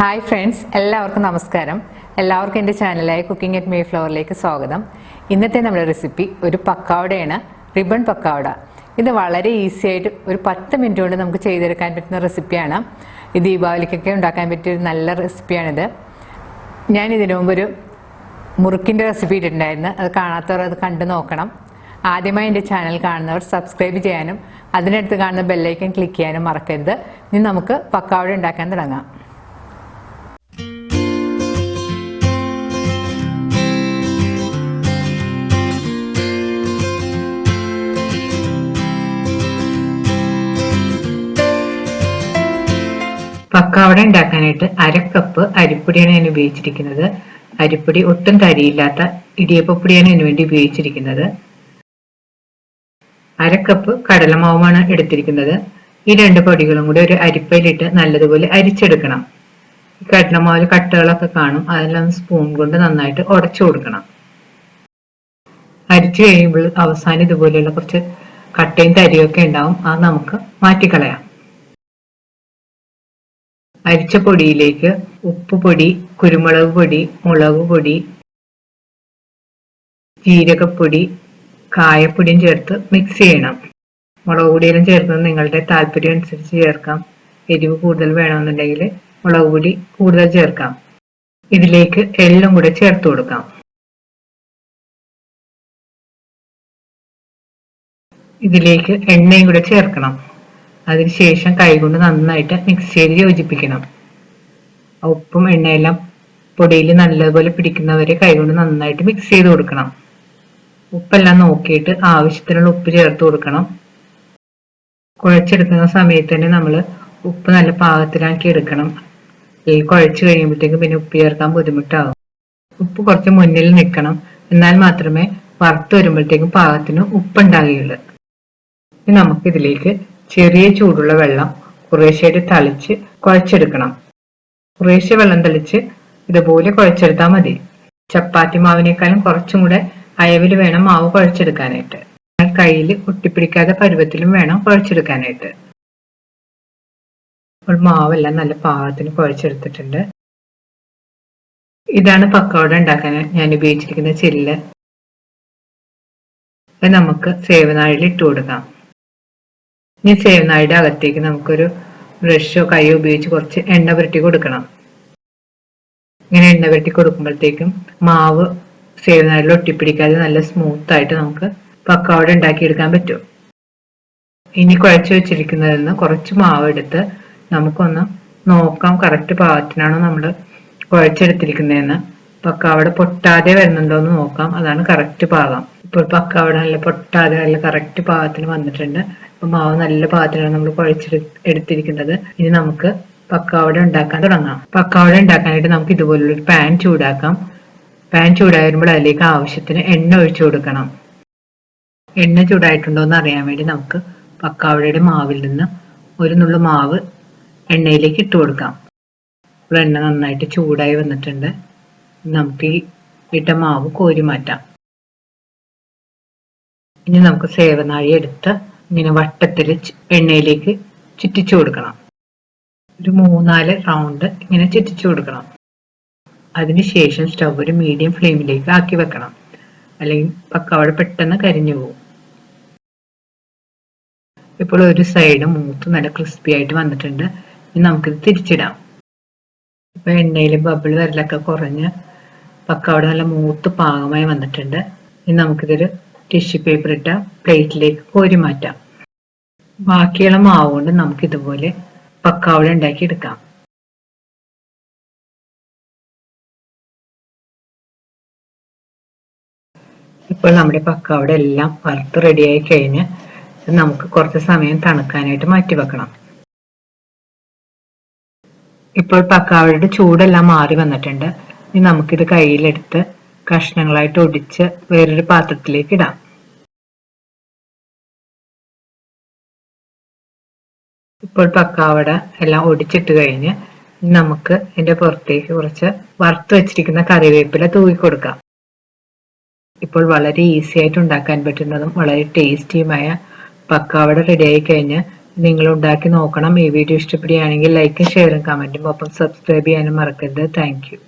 Hi friends, എല്ലാവർക്കും നമസ്കാരം. എല്ലാവർക്കും എൻ്റെ ചാനലായ കുക്കിംഗ് അറ്റ് മേഫ്ലവറിലേക്ക് സ്വാഗതം. ഇന്നത്തെ നമ്മുടെ റെസിപ്പി ഒരു പക്കവടയാണ്, റിബൺ പക്കവട. ഇത് വളരെ ഈസി ആയിട്ട് ഒരു 10 മിനിറ്റ് കൊണ്ട് നമുക്ക് ചെയ്തെടുക്കാൻ പറ്റുന്ന റെസിപ്പിയാണ്. ഈ ദീപാവലിക്കൊക്കെ ഉണ്ടാക്കാൻ പറ്റിയ ഒരു നല്ല റെസിപ്പിയാണിത്. ഞാൻ ഇതിനു മുമ്പ് ഒരു മുറുക്കിൻ്റെ റെസിപ്പി ഇട്ടിട്ടുണ്ടായിരുന്നു. അത് കാണാത്തവർ അത് കണ്ടു നോക്കണം. ആദ്യമായി എൻ്റെ ചാനൽ കാണുന്നവർ സബ്സ്ക്രൈബ് ചെയ്യാനും അതിനടുത്ത് കാണുന്ന ബെല്ലൈക്കൻ ക്ലിക്ക് ചെയ്യാനും മറക്കരുത്. ഇനി നമുക്ക് പക്കവട ഉണ്ടാക്കാൻ തുടങ്ങാം. പക്കവട ഉണ്ടാക്കാനായിട്ട് 1/2 കപ്പ് അരിപ്പൊടിയാണ് ഞാൻ ഉപയോഗിച്ചിരിക്കുന്നത്. അരിപ്പൊടി ഒട്ടും തരിയില്ലാത്ത ഇടിയപ്പപ്പൊടിയാണ് ഇതിനു വേണ്ടി ഉപയോഗിച്ചിരിക്കുന്നത്. 1/2 കപ്പ് കടലമാവുമാണ് എടുത്തിരിക്കുന്നത്. ഈ 2 പൊടികളും കൂടി ഒരു അരിപ്പയിലിട്ട് നല്ലതുപോലെ അരിച്ചെടുക്കണം. ഈ കടലമാവിൽ കട്ടകളൊക്കെ കാണും, അതെല്ലാം സ്പൂൺ കൊണ്ട് നന്നായിട്ട് ഉടച്ചു കൊടുക്കണം. അരിച്ചു കഴിയുമ്പോൾ അവസാനം ഇതുപോലെയുള്ള കുറച്ച് കട്ടയും തരിയൊക്കെ ഉണ്ടാവും, അത് നമുക്ക് മാറ്റിക്കളയാം. അരിച്ച പൊടിയിലേക്ക് ഉപ്പുപൊടി, കുരുമുളക് പൊടി, മുളക് പൊടി, ജീരകപ്പൊടി, കായപ്പൊടിയും ചേർത്ത് മിക്സ് ചെയ്യണം. മുളക് പൊടിയെല്ലാം ചേർക്കുന്നത് നിങ്ങളുടെ താല്പര്യം അനുസരിച്ച് ചേർക്കാം. എരിവ് കൂടുതൽ വേണമെന്നുണ്ടെങ്കിൽ മുളക് പൊടി കൂടുതൽ ചേർക്കാം. ഇതിലേക്ക് എള്ളും കൂടെ ചേർത്ത് കൊടുക്കാം. ഇതിലേക്ക് എണ്ണയും കൂടെ ചേർക്കണം. അതിനുശേഷം കൈകൊണ്ട് നന്നായിട്ട് മിക്സ് ചെയ്ത് യോജിപ്പിക്കണം. ഉപ്പും എണ്ണയെല്ലാം പൊടിയിൽ നല്ലതുപോലെ പിടിക്കുന്നവരെ കൈകൊണ്ട് നന്നായിട്ട് മിക്സ് ചെയ്ത് കൊടുക്കണം. ഉപ്പെല്ലാം നോക്കിയിട്ട് ആവശ്യത്തിനുള്ള ഉപ്പ് ചേർത്ത് കൊടുക്കണം. കുഴച്ചെടുക്കുന്ന സമയത്ത് തന്നെ നമ്മൾ ഉപ്പ് നല്ല പാകത്തിലാക്കി എടുക്കണം. അല്ലെങ്കിൽ കുഴച്ച് കഴിയുമ്പോഴത്തേക്കും പിന്നെ ഉപ്പ് ചേർക്കാൻ ബുദ്ധിമുട്ടാകും. ഉപ്പ് കുറച്ച് മുന്നിൽ നിൽക്കണം, എന്നാൽ മാത്രമേ വറുത്ത് വരുമ്പോഴത്തേക്കും പാകത്തിന് ഉപ്പുണ്ടാകുകയുള്ളൂ. ഇനി നമുക്കിതിലേക്ക് ചെറിയ ചൂടുള്ള വെള്ളം കുറേശ്ശായിട്ട് തളിച്ച് കുഴച്ചെടുക്കണം. കുറേശ്ശെ വെള്ളം തളിച്ച് ഇതുപോലെ കുഴച്ചെടുത്താൽ മതി. ചപ്പാത്തി മാവിനേക്കാളും കുറച്ചും കൂടെ അയവിൽ വേണം മാവ് കുഴച്ചെടുക്കാനായിട്ട്. കയ്യിൽ ഒട്ടിപ്പിടിക്കാതെ പരുവത്തിലും വേണം കുഴച്ചെടുക്കാനായിട്ട്. അപ്പോൾ മാവെല്ലാം നല്ല പാകത്തിന് കുഴച്ചെടുത്തിട്ടുണ്ട്. ഇതാണ് പക്കവട ഉണ്ടാക്കാൻ ഞാൻ ഉപയോഗിച്ചിരിക്കുന്ന ചില്ല്. നമുക്ക് സേവനാഴിയിൽ ഇട്ട് കൊടുക്കാം. ഇനി സേവനാഴിയുടെ അകത്തേക്ക് നമുക്കൊരു ബ്രഷോ കൈയോ ഉപയോഗിച്ച് കുറച്ച് എണ്ണ പുരട്ടി കൊടുക്കണം. ഇങ്ങനെ എണ്ണ പുരട്ടി കൊടുക്കുമ്പോഴത്തേക്കും മാവ് സേവനാഴിയിൽ ഒട്ടിപ്പിടിക്കാതെ നല്ല സ്മൂത്ത് ആയിട്ട് നമുക്ക് പക്കവട ഉണ്ടാക്കിയെടുക്കാൻ പറ്റും. ഇനി കുഴച്ച് വെച്ചിരിക്കുന്നതിൽ നിന്ന് കുറച്ച് മാവ് എടുത്ത് നമുക്കൊന്ന് നോക്കാം കറക്റ്റ് പാകത്തിനാണോ നമ്മൾ കുഴച്ചെടുത്തിരിക്കുന്നതെന്ന്. പക്കവട പൊട്ടാതെ വരുന്നുണ്ടോ എന്ന് നോക്കാം, അതാണ് കറക്റ്റ് പാകം. ഇപ്പോൾ പക്കവട നല്ല പൊട്ടാതെ നല്ല കറക്റ്റ് പാകത്തിന് വന്നിട്ടുണ്ട്. അപ്പൊ മാവ് നല്ല പാകത്തിലാണ് നമ്മൾ കുഴച്ചെടുത്തിരിക്കുന്നത്. ഇനി നമുക്ക് പക്കവട ഉണ്ടാക്കാൻ തുടങ്ങാം. പക്കവട ഉണ്ടാക്കാനായിട്ട് നമുക്ക് ഇതുപോലുള്ളൊരു പാൻ ചൂടാക്കാം. പാൻ ചൂടായി വരുമ്പോൾ അതിലേക്ക് ആവശ്യത്തിന് എണ്ണ ഒഴിച്ചു കൊടുക്കണം. എണ്ണ ചൂടായിട്ടുണ്ടോ എന്ന് അറിയാൻ വേണ്ടി നമുക്ക് പക്കവടയുടെ മാവിൽ നിന്ന് ഒരു നുള്ളു മാവ് എണ്ണയിലേക്ക് ഇട്ട് കൊടുക്കാം. ഇപ്പോൾ എണ്ണ നന്നായിട്ട് ചൂടായി വന്നിട്ടുണ്ട്. നമുക്ക് ഈ ഇട്ട മാവ് കോരി മാറ്റാം. ഇനി നമുക്ക് സേവനാഴി എടുത്ത് ഇങ്ങനെ വട്ടത്തിൽ എണ്ണയിലേക്ക് ചുറ്റിച്ചു കൊടുക്കണം. ഒരു 3-4 റൗണ്ട് ഇങ്ങനെ ചുറ്റിച്ചു കൊടുക്കണം. അതിനുശേഷം സ്റ്റവ് ഒരു മീഡിയം ഫ്ലെയിമിലേക്ക് ആക്കി വെക്കണം, അല്ലെങ്കിൽ പക്കവട പെട്ടെന്ന് കരിഞ്ഞു പോകും. ഇപ്പോൾ ഒരു സൈഡ് മൂത്ത് നല്ല ക്രിസ്പി ആയിട്ട് വന്നിട്ടുണ്ട്. ഇനി നമുക്കിത് തിരിച്ചിടാം. ഇപ്പൊ എണ്ണയിൽ ബബിൾ വരലൊക്കെ കുറഞ്ഞ് പക്കവട നല്ല മൂത്ത് പാകമായി വന്നിട്ടുണ്ട്. ഇനി നമുക്കിതൊരു ടിഷ്യൂ പേപ്പർ ഇട്ട പ്ലേറ്റിലേക്ക് കോരി മാറ്റാം. ബാക്കിയുള്ള മാവ് കൊണ്ട് നമുക്ക് ഇതുപോലെ പക്കവട ഉണ്ടാക്കി എടുക്കാം. ഇപ്പോൾ നമ്മുടെ പക്കവട എല്ലാം വറുത്ത് റെഡിയായി കഴിഞ്ഞ് നമുക്ക് കുറച്ച് സമയം തണുക്കാനായിട്ട് മാറ്റി വെക്കണം. ഇപ്പോൾ പക്കവടയുടെ ചൂടെല്ലാം മാറി വന്നിട്ടുണ്ട്. ഇനി നമുക്കിത് കയ്യിലെടുത്ത് കഷ്ണങ്ങളായിട്ട് ഒടിച്ച് വേറൊരു പാത്രത്തിലേക്ക് ഇടാം. ഇപ്പോൾ പക്കവട എല്ലാം ഒടിച്ചിട്ട് കഴിഞ്ഞ് നമുക്ക് ഇതിന്റെ പുറത്തേക്ക് കുറച്ച് വറുത്ത് വെച്ചിരിക്കുന്ന കറിവേപ്പില തൂക്കി കൊടുക്കാം. ഇപ്പോൾ വളരെ ഈസി ആയിട്ട് ഉണ്ടാക്കാൻ പറ്റുന്നതും വളരെ ടേസ്റ്റിയുമായ പക്കവട റെഡി ആയി കഴിഞ്ഞ് നിങ്ങൾ ഉണ്ടാക്കി നോക്കണം. ഈ വീഡിയോ ഇഷ്ടപ്പെടുകയാണെങ്കിൽ ലൈക്കും ഷെയറും കമന്റും ഒപ്പം സബ്സ്ക്രൈബ് ചെയ്യാനും മറക്കരുത്. Thank you.